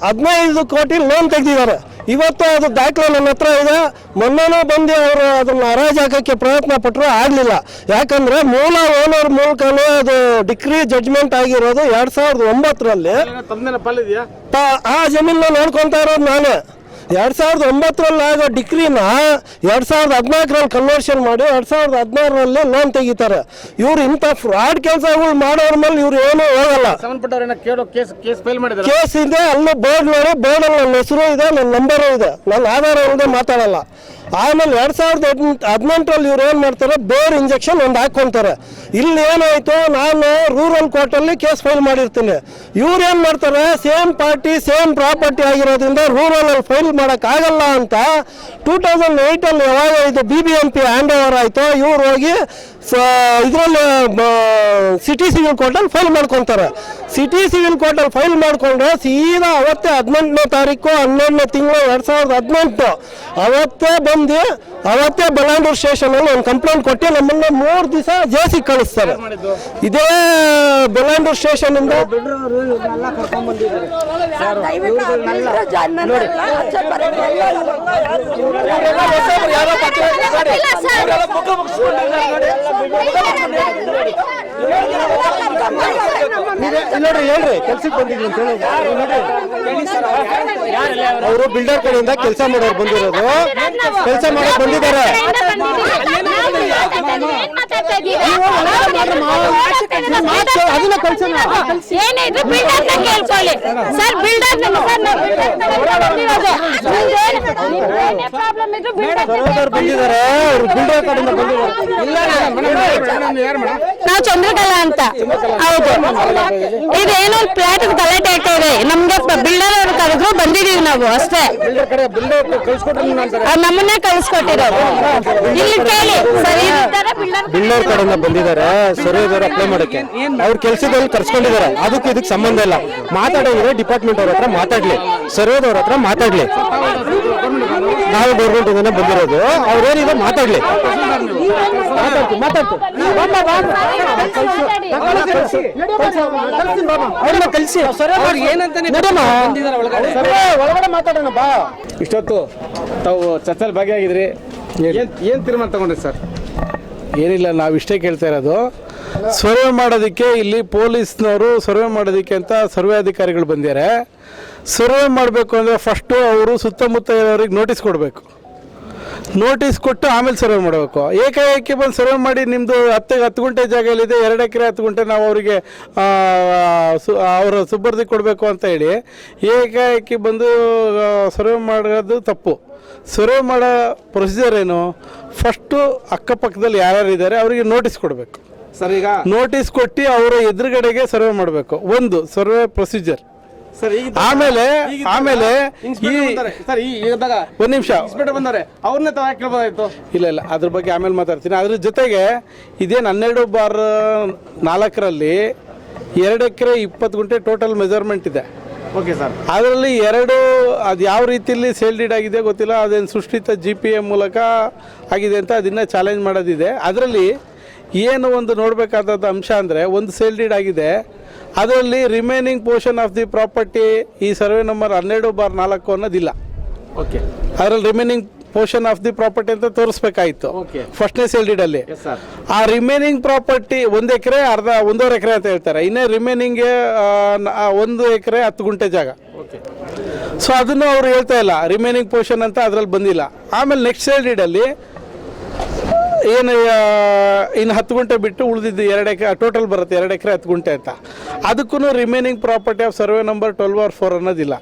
15 ಕೋಟಿ ಲೋನ್ ತೆಗೆದಿದ್ದಾರೆ. ಇವತ್ತು ಅದು ದಾಖಲೆ ನನ್ನ ಹತ್ರ ಇದೆ. ಮೊನ್ನೆನೂ ಬಂದು ಅವರು ಅದನ್ನು ಹರಾಜು ಹಾಕೋಕ್ಕೆ ಪ್ರಯತ್ನ ಪಟ್ಟರು, ಆಗಲಿಲ್ಲ. ಯಾಕಂದರೆ ಮೂಲ ಓನರ್ ಮೂಲಕನೇ ಅದು ಡಿಕ್ರಿ ಜಡ್ಜ್ಮೆಂಟ್ ಆಗಿರೋದು 2009ರಲ್ಲಿ. ಆ ಜಮೀನ ನೋಡ್ಕೊತಾ ಇರೋದು ನಾನೇ. 2009ರಲ್ಲಿ ಆಗೋ ಡಿಕ್ರಿನ 2014ರಲ್ಲಿ ಕನ್ವರ್ಷನ್ ಮಾಡಿ 2016ರಲ್ಲಿ ಲೋನ್ ತೆಗಿತಾರೆ. ಇವ್ರು ಇಂಥ ಫ್ರಾಡ್ ಕೆಲಸಗಳು ಮಾಡೋರ ಮೇಲೆ ಇವ್ರು ಏನೂ ಹೋಗಲ್ಲ. ಕೇಸ್ ಇದೆ, ಅಲ್ಲೂ ಬೋರ್ಡ್ ನೋಡಿ, ಬೋರ್ಡಲ್ಲಿ ನನ್ನ ಹೆಸರು ಇದೆ, ನನ್ನ ನಂಬರು ಇದೆ, ನನ್ನ ಆಧಾರ ಇಲ್ಲದೆ ಮಾತಾಡಲ್ಲ. ಆಮೇಲೆ 2018ರಲ್ಲಿ ಇವ್ರು ಏನು ಮಾಡ್ತಾರೆ, ಬೋರ್ ಇಂಜೆಕ್ಷನ್ ಒಂದು ಹಾಕ್ಕೊಂತಾರೆ. ಇಲ್ಲಿ ಏನಾಯಿತು, ನಾನು ರೂರಲ್ ಕೋರ್ಟಲ್ಲಿ ಕೇಸ್ ಫೈಲ್ ಮಾಡಿರ್ತೀನಿ. ಇವ್ರು ಏನು ಮಾಡ್ತಾರೆ, ಸೇಮ್ ಪಾರ್ಟಿ ಸೇಮ್ ಪ್ರಾಪರ್ಟಿ ಆಗಿರೋದ್ರಿಂದ ರೂರಲಲ್ಲಿ ಫೈಲ್ ಮಾಡೋಕ್ಕಾಗಲ್ಲ ಅಂತ 2008ರಲ್ಲಿ ಯಾವಾಗ ಇದು BBMP ಹ್ಯಾಂಡ್ ಓವರ್ ಆಯಿತು, ಇವ್ರು ಹೋಗಿ ಇದರಲ್ಲಿ ಸಿಟಿ ಸಿವಿಲ್ ಕೋರ್ಟಲ್ಲಿ ಫೈಲ್ ಮಾಡ್ಕೊತಾರೆ. ಸಿಟಿ ಸಿವಿಲ್ ಕೋರ್ಟಲ್ಲಿ ಫೈಲ್ ಮಾಡಿಕೊಂಡ್ರೆ ಸೀದಾ ಅವತ್ತೇ 18ನೇ ತಾರೀಕು 12ನೇ ತಿಂಗಳು 2018 ಅವತ್ತೇ ಬಂದು ಅವತ್ತೇ ಬಳ್ಳಾಂಡೂರು ಸ್ಟೇಷನಲ್ಲಿ ಒಂದು ಕಂಪ್ಲೇಂಟ್ ಕೊಟ್ಟು ನಮ್ಮನ್ನು 3 ದಿವಸ ಜೇಸಿಗೆ ಕಳಿಸ್ತಾರೆ. ಇದೇ ಬಳ್ಳಾಂಡೂರು ಸ್ಟೇಷನಿಂದ ನೋಡ್ರಿ, ಹೇಳ್ರಿ ಕೆಲ್ಸಕ್ಕೆ ಬಂದಿದ್ವಿ ಅಂತ ಹೇಳಿ. ಅವರು ಬಿಲ್ಡರ್ ಕಡೆಯಿಂದ ಕೆಲಸ ಮಾಡೋರು ಬಂದಿರೋದು, ಕೆಲಸ ಮಾಡಕ್ ಬಂದಿದ್ದಾರೆ. ಅದನ್ನ ಕೆಲಸ ಏನಿದ್ರು ಬಿಲ್ಡರ್ ಕೇಳ್ಕೊಳ್ಳಿ ಸರ್. ಬಿಲ್ಡರ್ ಬಂದಿದ್ದಾರೆ, ಅವರು ಬಿಲ್ಡರ್ ಕಡೆಯಿಂದ ಬಂದಿದ್ದಾರೆ. ನಾವು ಚಂದ್ರಕಲಾ ಅಂತ. ಹೌದು, ಇದೇನೋ ಫ್ಲಾಟ್ ಗಲಾಟೆ ಆಗ್ತಾ ಇದೆ. ನಮ್ಗೆ ಬಿಲ್ಡರ್ ಅವ್ರು ಕರೆದ್ರು, ಬಂದಿದೀವಿ ನಾವು ಅಷ್ಟೇ. ನಮ್ಮನ್ನೇ ಕಳಿಸ್ಕೊಟ್ಟಿರೋದು. ಇಲ್ಲಿ ಕೇಳಿ ಸರಿ. ಬಿಲ್ಡರ್ ಕಡೆಯಿಂದ ಬಂದಿದ್ದಾರೆ, ಸರ್ವೇದವ್ರು ಅಪ್ಲೈ ಮಾಡಕ್ಕೆ. ಅವ್ರ ಕೆಲಸದಲ್ಲಿ ಕರ್ಸ್ಕೊಂಡಿದ್ದಾರೆ. ಅದಕ್ಕೆ ಇದಕ್ಕೆ ಸಂಬಂಧ ಇಲ್ಲ. ಮಾತಾಡೋದ್ರೆ ಡಿಪಾರ್ಟ್ಮೆಂಟ್ ಅವ್ರ ಹತ್ರ ಮಾತಾಡ್ಲಿ, ಸರ್ವೇದವ್ರ ಹತ್ರ ಮಾತಾಡ್ಲಿ. ನಾವು ಗೌರ್ಮೆಂಟ್ ಇಂದಾನೆ ಬಂದಿರೋದು. ಅವ್ರೇನಿದೆ ಮಾತಾಡ್ಲಿ. ಅವ್ರನ್ನ ಕಳಿಸಿ ಒಳಗಡೆ ಮಾತಾಡೋಣ ಬಾ. ಇಷ್ಟೊತ್ತು ತಾವು ಚರ್ಚೆಯಲ್ಲಿ ಭಾಗಿಯಾಗಿದ್ರಿ. ಏನು ತೀರ್ಮಾನ ತಗೊಂಡ್ರಿ ಸರ್? ಏನಿಲ್ಲ, ನಾವು ಇಷ್ಟೇ ಕೇಳ್ತಾ ಇರೋದು, ಸರ್ವೆ ಮಾಡೋದಕ್ಕೆ ಇಲ್ಲಿ ಪೊಲೀಸ್ನವರು ಸರ್ವೆ ಮಾಡೋದಕ್ಕೆ ಅಂತ ಸರ್ವೆ ಅಧಿಕಾರಿಗಳು ಬಂದಿದ್ದಾರೆ. ಸರ್ವೆ ಮಾಡಬೇಕು ಅಂದರೆ ಫಸ್ಟು ಅವರು ಸುತ್ತಮುತ್ತ ಇರೋರಿಗೆ ನೋಟಿಸ್ ಕೊಡಬೇಕು. ನೋಟಿಸ್ ಕೊಟ್ಟು ಆಮೇಲೆ ಸರ್ವೆ ಮಾಡಬೇಕು. ಏಕಾಏಕಿ ಬಂದು ಸರ್ವೆ ಮಾಡಿ ನಿಮ್ಮದು 10 ಗುಂಟೆ ಜಾಗದಲ್ಲಿದೆ, 2 ಎಕರೆ 10 ಗುಂಟೆ ನಾವು ಅವರಿಗೆ ಅವರ ಸುಬ್ಬರ್ದಿ ಕೊಡಬೇಕು ಅಂತ ಹೇಳಿ ಏಕಾಏಕಿ ಬಂದು ಸರ್ವೆ ಮಾಡೋದು ತಪ್ಪು. ಸರ್ವೆ ಮಾಡೋ ಪ್ರೊಸೀಜರ್ ಏನು, ಫಸ್ಟು ಅಕ್ಕಪಕ್ಕದಲ್ಲಿ ಯಾರ್ಯಾರು ಇದ್ದಾರೆ ಅವರಿಗೆ ನೋಟಿಸ್ ಕೊಡಬೇಕು ಸರ್. ಈಗ ನೋಟಿಸ್ ಕೊಟ್ಟು ಅವರ ಎದುರುಗಡೆಗೆ ಸರ್ವೆ ಮಾಡಬೇಕು, ಒಂದು ಸರ್ವೆ ಪ್ರೊಸೀಜರ್. ಆಮೇಲೆ ಒಂದು ನಿಮಿಷ ಬಂದರೆ ಅವ್ರನ್ನೇ ತಾವು ಕೇಳ್ಬೋದಾಯ್ತು. ಇಲ್ಲ, ಅದ್ರ ಬಗ್ಗೆ ಆಮೇಲೆ ಮಾತಾಡ್ತೀನಿ. ಅದ್ರ ಜೊತೆಗೆ ಇದೇನು 12/4ರಲ್ಲಿ 2 ಎಕರೆ 20 ಗುಂಟೆ ಟೋಟಲ್ ಮೆಜರ್ಮೆಂಟ್ ಇದೆ. Okay sir. ಅದರಲ್ಲಿ ಎರಡು ಅದು ಯಾವ ರೀತಿಯಲ್ಲಿ ಸೇಲ್ ಡೀಡ್ ಆಗಿದೆ ಗೊತ್ತಿಲ್ಲ, ಅದೇನು ಸೃಷ್ಟಿತ GPA ಮೂಲಕ ಆಗಿದೆ ಅಂತ ಅದನ್ನು ಚಾಲೆಂಜ್ ಮಾಡೋದಿದೆ. ಅದರಲ್ಲಿ ಏನು ಒಂದು ನೋಡಬೇಕಾದ ಅಂಶ ಅಂದರೆ, ಒಂದು ಸೇಲ್ ಡೀಡ್ ಆಗಿದೆ, ಅದರಲ್ಲಿ remaining portion of the property ಈ ಸರ್ವೆ ನಂಬರ್ 12/4 ಅನ್ನೋದಿಲ್ಲ. ಓಕೆ. ಅದರಲ್ಲಿ remaining portion of the property ಅಂತ ತೋರಿಸ್ಬೇಕಾಯಿತು ಫಸ್ಟ್ನೇ ಸೇಲ್ ಡೀಡಲ್ಲಿ. ಆ ರಿಮೈನಿಂಗ್ ಪ್ರಾಪರ್ಟಿ 1 ಎಕರೆ ಅರ್ಧ 1.5 ಎಕರೆ ಅಂತ ಹೇಳ್ತಾರೆ. ಇನ್ನೇ ರಿಮೈನಿಂಗ್ 1 ಎಕರೆ 10 ಗುಂಟೆ ಜಾಗ. ಸೊ ಅದನ್ನು ಅವ್ರು ಹೇಳ್ತಾ ಇಲ್ಲ, ರಿಮೈನಿಂಗ್ ಪೋರ್ಷನ್ ಅಂತ ಅದರಲ್ಲಿ ಬಂದಿಲ್ಲ. ಆಮೇಲೆ ನೆಕ್ಸ್ಟ್ ಸೇಲ್ ಡೀಡಲ್ಲಿ ಏನು ಇನ್ನು 10 ಗುಂಟೆ ಬಿಟ್ಟು ಉಳಿದಿದ್ದು 2 ಎಕರೆ ಟೋಟಲ್ ಬರುತ್ತೆ, 2 ಎಕರೆ 10 ಗುಂಟೆ ಅಂತ. ಅದಕ್ಕೂ remaining property of survey number 12/4 ಅನ್ನೋದಿಲ್ಲ.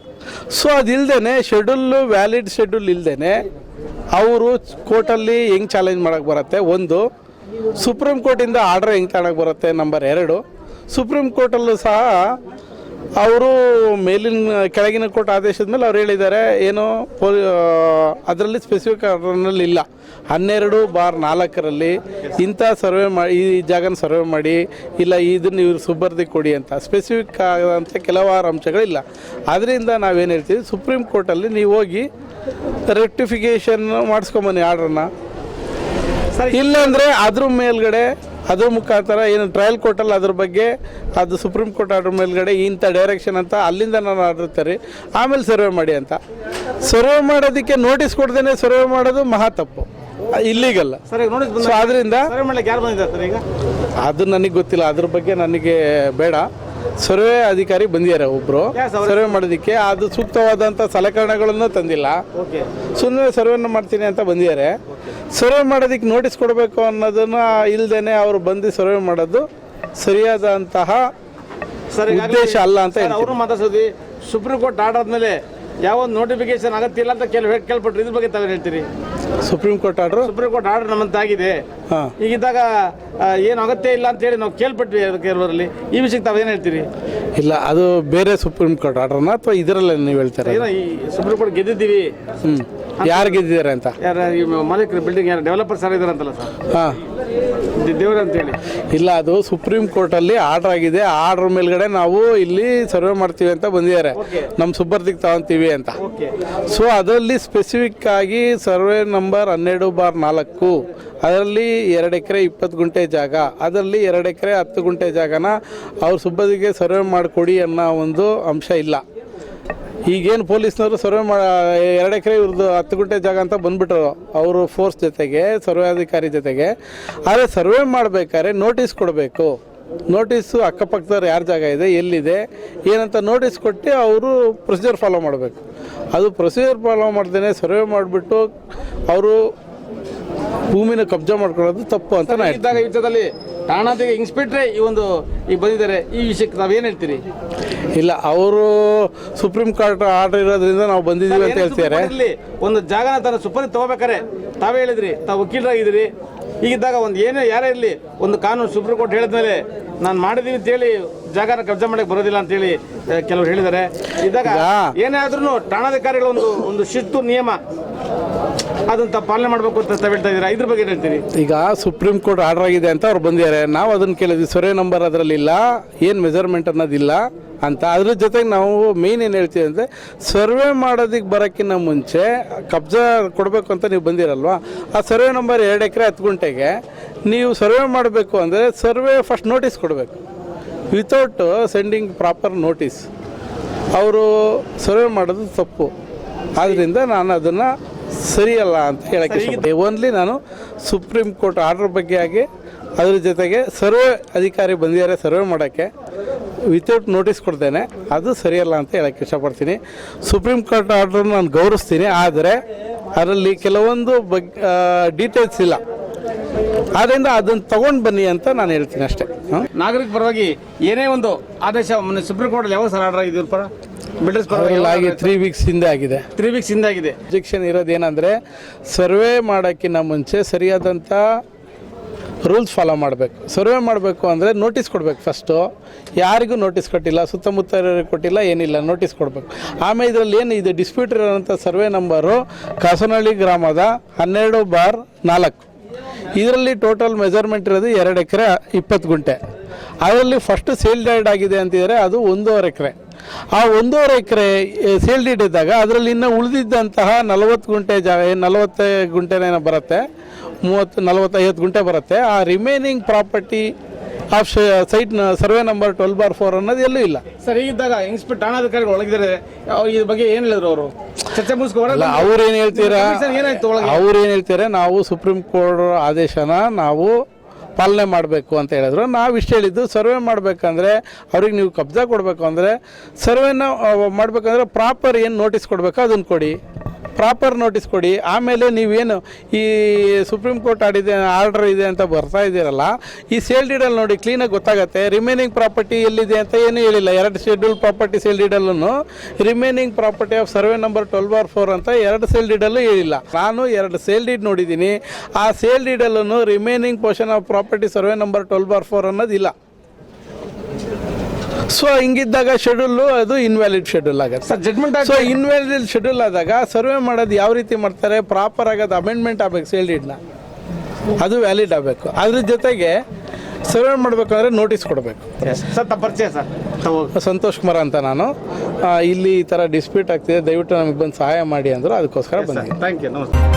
ಸೊ ಅದಿಲ್ಲದೇ ಶೆಡ್ಯೂಲ್ ವ್ಯಾಲಿಡ್ ಶೆಡ್ಯೂಲ್ ಇಲ್ಲದೇ ಅವರು ಕೋರ್ಟಲ್ಲಿ ಹೆಂಗೆ ಚಾಲೆಂಜ್ ಮಾಡೋಕ್ಕೆ ಬರುತ್ತೆ, ಒಂದು ಸುಪ್ರೀಂ ಕೋರ್ಟಿಂದ ಆರ್ಡರ್ ಹೆಂಗೆ ತಗೊಳಕ್ಕೆ ಬರುತ್ತೆ, ನಂಬರ್ 2 ಸುಪ್ರೀಂ ಕೋರ್ಟಲ್ಲೂ ಸಹ ಅವರು ಕೆಳಗಿನ ಕೋರ್ಟ್ ಆದೇಶದ ಮೇಲೆ ಅವ್ರು ಹೇಳಿದ್ದಾರೆ ಏನು ಅದರಲ್ಲಿ ಸ್ಪೆಸಿಫಿಕ್ ಆರ್ಡರ್ನಲ್ಲಿ ಇಲ್ಲ, 12/4ರಲ್ಲಿ ಇಂಥ ಸರ್ವೆ ಮಾಡಿ ಈ ಜಾಗನ ಸರ್ವೆ ಮಾಡಿ ಇಲ್ಲ ಇದನ್ನು ಇವ್ರು ಸುಬರ್ದಿ ಕೊಡಿ ಅಂತ ಸ್ಪೆಸಿಫಿಕ್ ಆದಂಥ ಕೆಲವಾರು ಅಂಶಗಳಿಲ್ಲ. ಅದರಿಂದ ನಾವೇನು ಹೇಳ್ತೀವಿ, ಸುಪ್ರೀಂ ಕೋರ್ಟಲ್ಲಿ ನೀವು ಹೋಗಿ ರೆಕ್ಟಿಫಿಕೇಷನ್ ಮಾಡಿಸ್ಕೊಂಬನ್ನಿ ಆರ್ಡ್ರನ್ನ. ಇಲ್ಲಾಂದರೆ ಅದ್ರ ಮೇಲ್ಗಡೆ ಅದ್ರ ಮುಖಾಂತರ ಏನು ಟ್ರಯಲ್ ಕೋರ್ಟಲ್ಲಿ ಅದ್ರ ಬಗ್ಗೆ ಅದು ಸುಪ್ರೀಂ ಕೋರ್ಟ್ ಆರ್ಡರ್ ಮೇಲ್ಗಡೆ ಇಂಥ ಡೈರೆಕ್ಷನ್ ಅಂತ ಅಲ್ಲಿಂದ ನಾನು ಆರ್ಡರ್ ತರಿ ಆಮೇಲೆ ಸರ್ವೆ ಮಾಡಿ ಅಂತ. ಸರ್ವೆ ಮಾಡೋದಕ್ಕೆ ನೋಟಿಸ್ ಕೊಡ್ದೇನೆ ಸರ್ವೆ ಮಾಡೋದು ಮಹಾ ತಪ್ಪು, ಇಲ್ಲಿಗಲ್ಲ. ಸೊ ಅದರಿಂದ ಯಾರು ಬಂದಿದ್ದಾರೆ ಸರ್ ಈಗ? ಅದು ನನಗೆ ಗೊತ್ತಿಲ್ಲ, ಅದ್ರ ಬಗ್ಗೆ ನನಗೆ ಬೇಡ. ಸರ್ವೆ ಅಧಿಕಾರಿ ಬಂದಿದ್ದಾರೆ ಒಬ್ಬರು ಸರ್ವೆ ಮಾಡೋದಕ್ಕೆ, ಅದು ಸೂಕ್ತವಾದಂಥ ಸಲಕರಣೆಗಳನ್ನು ತಂದಿಲ್ಲ, ಸುಮ್ಮನೆ ಸರ್ವೆನ ಮಾಡ್ತೀನಿ ಅಂತ ಬಂದಿದ್ದಾರೆ. ಸರ್ವೆ ಮಾಡೋದಕ್ಕೆ ನೋಟಿಸ್ ಕೊಡಬೇಕು ಅನ್ನೋದನ್ನು ಇಲ್ದೇನೆ ಅವರು ಬಂದು ಸರ್ವೆ ಮಾಡೋದು ಸರಿಯಾದಂತಹ ಉದ್ದೇಶ ಅಲ್ಲ ಅಂತ ಅವರು ಮಾತಾಡ್ಸೋದು. ಸುಪ್ರೀಂ ಕೋರ್ಟ್ ಆರ್ಡರ್ ಆದ್ಮೇಲೆ ಯಾವ ನೋಟಿಫಿಕೇಶನ್ ಅಗತ್ಯ ಇಲ್ಲ ಅಂತ ಕೇಳ್ಪಟ್ರು, ಇದ್ರ ಬಗ್ಗೆ ತಾವೇನು ಹೇಳ್ತೀರಿ? ಸುಪ್ರೀಂ ಕೋರ್ಟ್ ಆರ್ಡರ್ ನಮ್ಮಂತಾಗಿದೆ, ಈಗಿದ್ದಾಗ ಏನು ಅಗತ್ಯ ಇಲ್ಲ ಅಂತ ಹೇಳಿ ನಾವು ಕೇಳ್ಪಟ್ವಿ ಕೆಲವರಲ್ಲಿ. ಈ ವಿಷಯಕ್ಕೆ ತಾವೇನು ಹೇಳ್ತೀರಿ? ಇಲ್ಲ, ಅದು ಬೇರೆ ಸುಪ್ರೀಂ ಕೋರ್ಟ್ ಆರ್ಡರ್ನ ಅಥವಾ ಇದರಲ್ಲೇ ನೀವು ಹೇಳ್ತಾರೆ? ಈ ಸುಪ್ರೀಂ ಕೋರ್ಟ್ ಗೆದ್ದಿದ್ದೀವಿ. ಯಾರು ಗೆದ್ದಿದ್ದಾರೆ ಅಂತ? ಮಾಲೀಕರು ಬಿಲ್ಡಿಂಗ್ ಯಾರು ಡೆವಲಪರ್ಸ್ ಯಾರು ಇದಾರೆ ಅಂತಲ್ಲ ಸರ್, ಹಾಂ ದೇವ್ರ ಅಂತೇಳಿ. ಇಲ್ಲ, ಅದು ಸುಪ್ರೀಂ ಕೋರ್ಟಲ್ಲಿ ಆರ್ಡರ್ ಆಗಿದೆ. ಆರ್ಡರ್ ಮೇಲ್ಗಡೆ ನಾವು ಇಲ್ಲಿ ಸರ್ವೆ ಮಾಡ್ತೀವಿ ಅಂತ ಬಂದಿದ್ದಾರೆ, ನಮ್ಮ ಸುಬರ್ದಿಗೆ ತಗೊಂತೀವಿ ಅಂತ. ಸೊ ಅದರಲ್ಲಿ ಸ್ಪೆಸಿಫಿಕ್ ಆಗಿ ಸರ್ವೆ ನಂಬರ್ 12/4 ಅದರಲ್ಲಿ 2 ಎಕರೆ 20 ಗುಂಟೆ ಜಾಗ, ಅದರಲ್ಲಿ 2 ಎಕರೆ 10 ಗುಂಟೆ ಜಾಗನ ಅವ್ರ ಸುಬ್ಬದಿಗೆ ಸರ್ವೆ ಮಾಡಿಕೊಡಿ ಅನ್ನೋ ಒಂದು ಅಂಶ ಇಲ್ಲ. ಈಗೇನು ಪೊಲೀಸ್ನವರು ಸರ್ವೆ 2 ಎಕರೆ ಇವ್ರದ್ದು 10 ಗುಂಟೆ ಜಾಗ ಅಂತ ಬಂದುಬಿಟ್ರು ಅವರು ಫೋರ್ಸ್ ಜೊತೆಗೆ ಸರ್ವೆ ಅಧಿಕಾರಿ ಜೊತೆಗೆ. ಆದರೆ ಸರ್ವೆ ಮಾಡಬೇಕಾದ್ರೆ ನೋಟಿಸ್ ಕೊಡಬೇಕು. ನೋಟಿಸು ಅಕ್ಕಪಕ್ಕದವ್ರು ಯಾರ ಜಾಗ ಇದೆ, ಎಲ್ಲಿದೆ, ಏನಂತ ನೋಟಿಸ್ ಕೊಟ್ಟು ಅವರು ಪ್ರೊಸೀಜರ್ ಫಾಲೋ ಮಾಡಬೇಕು. ಅದು ಪ್ರೊಸೀಜರ್ ಫಾಲೋ ಮಾಡ್ದೇನೆ ಸರ್ವೆ ಮಾಡಿಬಿಟ್ಟು ಅವರು ಭೂಮಿನ ಕಬ್ಜಾ ಮಾಡ್ಕೊಳ್ಳೋದು ತಪ್ಪು ಅಂತ ನಾನು ಇದ್ದಾಗ ಯುದ್ಧದಲ್ಲಿ ಠಾಣಾಧಿಕಾರಿ ಇನ್ಸ್ಪೆಕ್ಟ್ರೇ ಈಗ ಬಂದಿದ್ದಾರೆ. ಈ ವಿಷಯಕ್ಕೆ ತಾವೇನು ಹೇಳ್ತೀರಿ? ಇಲ್ಲ, ಅವರು ಸುಪ್ರೀಂ ಕೋರ್ಟ್ ಆರ್ಡರ್ ಇರೋದ್ರಿಂದ ನಾವು ಬಂದಿದ್ದೀವಿ ಅಂತ ಹೇಳ್ತಾರೆ. ಒಂದು ಜಾಗನ ತನ್ನ ಸುಪರಿ ತಗೋಬೇಕಾರೆ ತಾವೇ ಹೇಳಿದ್ರಿ, ತಾವು ವಕೀಲರಾಗಿದ್ದೀರಿ. ಈಗಿದ್ದಾಗ ಒಂದು ಏನೇ ಯಾರೇ ಇರಲಿ, ಒಂದು ಕಾನೂನು ಸುಪ್ರೀಂ ಕೋರ್ಟ್ ಹೇಳಿದ್ಮೇಲೆ ನಾನು ಮಾಡಿದೀವಿ ಅಂತೇಳಿ ಜಾಗನ ಕಬ್ಜಾ ಮಾಡಕ್ಕೆ ಬರೋದಿಲ್ಲ ಅಂತೇಳಿ ಕೆಲವರು ಹೇಳಿದ್ದಾರೆ. ಇದ್ದಾಗ ಏನೇ ಆದ್ರೂ ಠಾಣಾಧಿಕಾರಿಗಳ ಒಂದು ಶಿಸ್ತು ನಿಯಮ ಅದನ್ನ ಪಾಲನೆ ಮಾಡಬೇಕು ಅಂತ ಹೇಳ್ತಾ ಇದ್ದೀರಾ, ಇದ್ರ ಬಗ್ಗೆ ಹೇಳ್ತೀರಿ? ಈಗ ಸುಪ್ರೀಂ ಕೋರ್ಟ್ ಆರ್ಡರ್ ಆಗಿದೆ ಅಂತ ಅವ್ರು ಬಂದಿದ್ದಾರೆ, ನಾವು ಅದನ್ನು ಕೇಳಿದ್ವಿ. ಸರ್ವೆ ನಂಬರ್ ಅದರಲ್ಲಿಲ್ಲ, ಏನು ಮೆಜರ್ಮೆಂಟ್ ಅನ್ನೋದಿಲ್ಲ ಅಂತ. ಅದ್ರ ಜೊತೆಗೆ ನಾವು ಮೇನ್ ಏನು ಹೇಳ್ತೀವಿ ಅಂದರೆ, ಸರ್ವೆ ಮಾಡೋದಕ್ಕೆ ಬರೋಕ್ಕಿಂತ ಮುಂಚೆ ಕಬ್ಜಾ ಕೊಡಬೇಕು ಅಂತ ನೀವು ಬಂದಿರಲ್ವಾ, ಆ ಸರ್ವೆ ನಂಬರ್ 2 ಎಕರೆ 10 ಗುಂಟೆಗೆ ನೀವು ಸರ್ವೆ ಮಾಡಬೇಕು ಅಂದರೆ ಸರ್ವೆ ಫಸ್ಟ್ ನೋಟಿಸ್ ಕೊಡಬೇಕು. ವಿತೌಟ್ ಸೆಂಡಿಂಗ್ ಪ್ರಾಪರ್ ನೋಟಿಸ್ ಅವರು ಸರ್ವೆ ಮಾಡೋದು ತಪ್ಪು. ಆದ್ದರಿಂದ ನಾನು ಅದನ್ನು ಸರಿಯಲ್ಲ ಅಂತ ಹೇಳಕ್ಕೆ ಓನ್ಲಿ ನಾನು ಸುಪ್ರೀಂ ಕೋರ್ಟ್ ಆರ್ಡರ್ ಬಗ್ಗೆ ಆಗಿ ಅದ್ರ ಜೊತೆಗೆ ಸರ್ವೆ ಅಧಿಕಾರಿ ಬಂದಿದ್ದಾರೆ ಸರ್ವೆ ಮಾಡೋಕ್ಕೆ ವಿತೌಟ್ ನೋಟಿಸ್ ಕೊಡ್ತೇನೆ, ಅದು ಸರಿಯಲ್ಲ ಅಂತ ಹೇಳಕ್ಕೆ ಇಷ್ಟಪಡ್ತೀನಿ. ಸುಪ್ರೀಂ ಕೋರ್ಟ್ ಆರ್ಡರ್ ನಾನು ಗೌರವಿಸ್ತೀನಿ, ಆದರೆ ಅದರಲ್ಲಿ ಕೆಲವೊಂದು ಡೀಟೇಲ್ಸ್ ಇಲ್ಲ. ಆದ್ದರಿಂದ ಅದನ್ನು ತಗೊಂಡು ಬನ್ನಿ ಅಂತ ನಾನು ಹೇಳ್ತೀನಿ ಅಷ್ಟೇ. ನಾಗರಿಕ ಪರವಾಗಿ ಏನೇ ಒಂದು ಆದೇಶ ಮೊನ್ನೆ ಸುಪ್ರೀಂ ಕೋರ್ಟ್ ಯಾವ ಸರ್ ಆರ್ಡರ್ ಆಗಿದೆ ಪರ ಬಿಲ್ಡರ್ಸ್ ಆಗಿ 3 ವೀಕ್ಸ್ ಹಿಂದೆ ಆಗಿದೆ. 3 ವೀಕ್ಸ್ ಹಿಂದೆ ಆಗಿದೆ. ಅಬ್ಜೆಕ್ಷನ್ ಇರೋದೇನೆಂದರೆ, ಸರ್ವೆ ಮಾಡೋಕ್ಕಿಂತ ಮುಂಚೆ ಸರಿಯಾದಂಥ ರೂಲ್ಸ್ ಫಾಲೋ ಮಾಡಬೇಕು. ಸರ್ವೆ ಮಾಡಬೇಕು ಅಂದರೆ ನೋಟಿಸ್ ಕೊಡಬೇಕು. ಫಸ್ಟು ಯಾರಿಗೂ ನೋಟಿಸ್ ಕೊಟ್ಟಿಲ್ಲ, ಸುತ್ತಮುತ್ತ ಕೊಟ್ಟಿಲ್ಲ, ಏನಿಲ್ಲ, ನೋಟಿಸ್ ಕೊಡಬೇಕು. ಆಮೇಲೆ ಇದರಲ್ಲಿ ಏನು ಇದು ಡಿಸ್ಪ್ಯೂಟ್ ಇರೋಂಥ ಸರ್ವೆ ನಂಬರು ಕಾಸನಹಳ್ಳಿ ಗ್ರಾಮದ 12/4. ಇದರಲ್ಲಿ ಟೋಟಲ್ ಮೆಜರ್ಮೆಂಟ್ ಇರೋದು 2 ಎಕರೆ 20 ಗುಂಟೆ. ಅದರಲ್ಲಿ ಫಸ್ಟ್ ಸೇಲ್ ಡೈಡ್ ಆಗಿದೆ ಅಂತಿದ್ದಾರೆ, ಅದು 1.5 ಎಕರೆ. ಆ 1.5 ಎಕರೆ ಸೇಲ್ ಡೀಡ್ ಇದ್ದಾಗ ಅದರಲ್ಲಿ ಇನ್ನು ಉಳಿದಿದ್ದಂತಹ 40 ಗುಂಟೆ ಜಾಗ 40 ಗುಂಟೆನೇನೋ ಬರುತ್ತೆ, 30 40 50 ಗುಂಟೆ ಬರುತ್ತೆ. ಆ remaining property off site survey number 12/4 ಅನ್ನೋದು ಎಲ್ಲೂ ಇಲ್ಲ ಸರ್. ಈಗಿದ್ದಾಗ ಇನ್ಸ್ಪೆಕ್ಟರ್ ಠಾಣಾಧಿಕಾರಿಗಳು ಒಳಗಿದ್ದಾರೆ, ಈ ಬಗ್ಗೆ ಏನು ಹೇಳಿದ್ರು ಅವರು? ಚರ್ಚೆ ಮುಗಿಸ್ಕೊಂಡು ಅವ್ರೇನು ಹೇಳ್ತೀರಾ, ಏನಾಯ್ತು ಒಳಗೆ? ಅವ್ರೇನು ಹೇಳ್ತಾರೆ, ನಾವು ಸುಪ್ರೀಂ ಕೋರ್ಟ್ ಆದೇಶನ ನಾವು ಪಾಲನೆ ಮಾಡಬೇಕು ಅಂತ ಹೇಳಿದ್ರು. ನಾವು ಇಷ್ಟು ಹೇಳಿದ್ದು, ಸರ್ವೆ ಮಾಡಬೇಕಂದ್ರೆ ಅವ್ರಿಗೆ ನೀವು ಕಬ್ಜಾ ಕೊಡಬೇಕು ಅಂದರೆ ಸರ್ವೆನ ಮಾಡಬೇಕಂದ್ರೆ ಪ್ರಾಪರ್ ಏನು ನೋಟಿಸ್ ಕೊಡಬೇಕು ಅದನ್ನು ಕೊಡಿ, ಪ್ರಾಪರ್ ನೋಟಿಸ್ ಕೊಡಿ. ಆಮೇಲೆ ನೀವೇನು ಈ ಸುಪ್ರೀಂ ಕೋರ್ಟ್ ಆರ್ಡರ್ ಇದೆ ಅಂತ ಬರ್ತಾ ಇದ್ದೀರಲ್ಲ, ಈ ಸೇಲ್ ಡೀಡಲ್ಲಿ ನೋಡಿ ಕ್ಲೀನಾಗಿ ಗೊತ್ತಾಗುತ್ತೆ ರಿಮೈನಿಂಗ್ ಪ್ರಾಪರ್ಟಿ ಎಲ್ಲಿದೆ ಅಂತ ಏನೂ ಹೇಳಿಲ್ಲ. 2 ಶೆಡ್ಯೂಲ್ ಪ್ರಾಪರ್ಟಿ ಸೇಲ್ ಡೀಡಲ್ಲೂ remaining property of survey number 12/4 ಅಂತ 2 ಸೇಲ್ ಡೀಡಲ್ಲೂ ಹೇಳಿಲ್ಲ. ನಾನು 2 ಸೇಲ್ ಡೀಡ್ ನೋಡಿದ್ದೀನಿ. ಆ ಸೇಲ್ ಡೀಡಲ್ಲೂ remaining portion of property survey number 12/4 ಅನ್ನೋದಿಲ್ಲ. ಸೊ ಹಿಂಗಿದ್ದಾಗ ಶೆಡ್ಯೂಲು ಅದು ಇನ್ವ್ಯಾಲಿಡ್ ಶೆಡ್ಯೂಲ್ ಆಗುತ್ತೆ. ಜಡ್ಮೆಂಟ್ ಸೊ ಇನ್ವ್ಯಾಲಿಡ್ ಶೆಡ್ಯೂಲ್ ಆದಾಗ ಸರ್ವೆ ಮಾಡೋದು ಯಾವ ರೀತಿ ಮಾಡ್ತಾರೆ, ಪ್ರಾಪರ್ ಆಗೋದು ಅಮೆಂಡ್ಮೆಂಟ್ ಆಗಬೇಕು, ಸೇಲ್ ಡೀಡ್ನ ಅದು ವ್ಯಾಲಿಡ್ ಆಗಬೇಕು. ಅದ್ರ ಜೊತೆಗೆ ಸರ್ವೆ ಮಾಡಬೇಕಂದ್ರೆ ನೋಟಿಸ್ ಕೊಡಬೇಕು. ಸರ್ ತಮ್ಮ ಪರಿಚಯ ಸರ್? ಸಂತೋಷ್ ಕುಮಾರ್ ಅಂತ ನಾನು. ಇಲ್ಲಿ ಈ ಥರ ಡಿಸ್ಪ್ಯೂಟ್ ಆಗ್ತಿದೆ, ದಯವಿಟ್ಟು ನಮಗೆ ಬಂದು ಸಹಾಯ ಮಾಡಿ ಅಂದರು, ಅದಕ್ಕೋಸ್ಕರ ಬಂದಿದ್ದೀನಿ. Thank you. ನಮಸ್ತೆ.